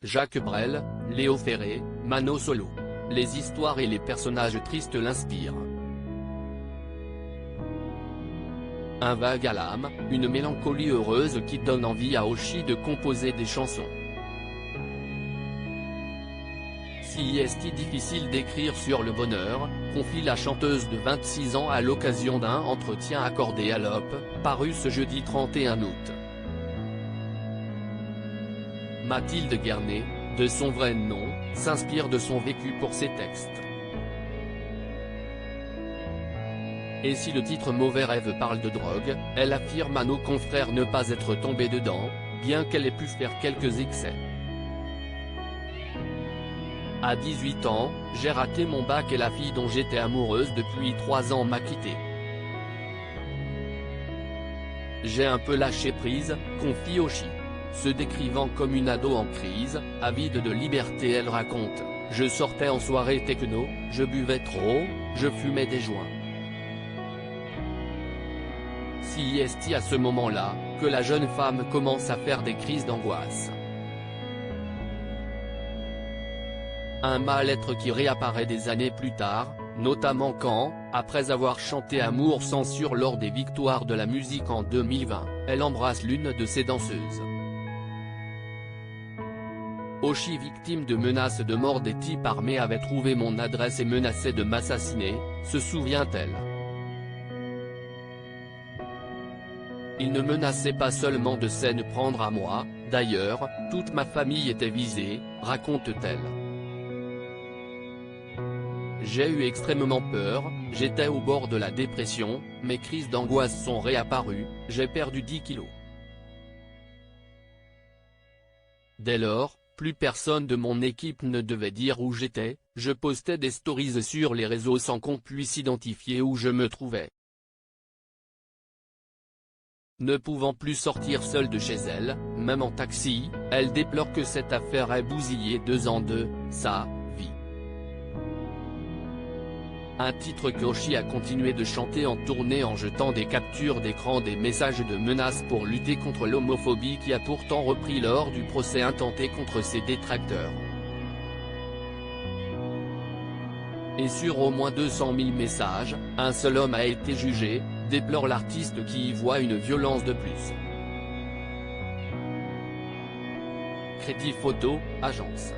Jacques Brel, Léo Ferré, Mano Solo. Les histoires et les personnages tristes l'inspirent. Un vague à l'âme, une mélancolie heureuse qui donne envie à Oshi de composer des chansons. Si est difficile d'écrire sur le bonheur, confie la chanteuse de 26 ans à l'occasion d'un entretien accordé à l'Op, paru ce jeudi 31 août. Mathilde Guernay, de son vrai nom, s'inspire de son vécu pour ses textes. Et si le titre Mauvais rêve parle de drogue, elle affirme à nos confrères ne pas être tombée dedans, bien qu'elle ait pu faire quelques excès. À 18 ans, j'ai raté mon bac et la fille dont j'étais amoureuse depuis 3 ans m'a quitté. J'ai un peu lâché prise, confie Oshi. Se décrivant comme une ado en crise, avide de liberté, elle raconte « Je sortais en soirée techno, je buvais trop, je fumais des joints. Si est à ce moment-là, que la jeune femme commence à faire des crises d'angoisse. Un mal-être qui réapparaît des années plus tard, notamment quand, après avoir chanté Amour sans censure lors des Victoires de la musique en 2020, elle embrasse l'une de ses danseuses. Oshi, victime de menaces de mort des types armés, avait trouvé mon adresse et menaçait de m'assassiner, se souvient-elle. Il ne menaçait pas seulement de s'en prendre à moi, d'ailleurs, toute ma famille était visée, raconte-t-elle. J'ai eu extrêmement peur, j'étais au bord de la dépression, mes crises d'angoisse sont réapparues, j'ai perdu 10 kilos. Dès lors, plus personne de mon équipe ne devait dire où j'étais, je postais des stories sur les réseaux sans qu'on puisse identifier où je me trouvais. Ne pouvant plus sortir seule de chez elle, même en taxi, elle déplore que cette affaire ait bousillé 2 ans de sa vie. Un titre que Oshi a continué de chanter en tournée en jetant des captures d'écran des messages de menaces pour lutter contre l'homophobie qui a pourtant repris lors du procès intenté contre ses détracteurs. Et sur au moins 200 000 messages, un seul homme a été jugé, déplore l'artiste qui y voit une violence de plus. Créative Photo, agence.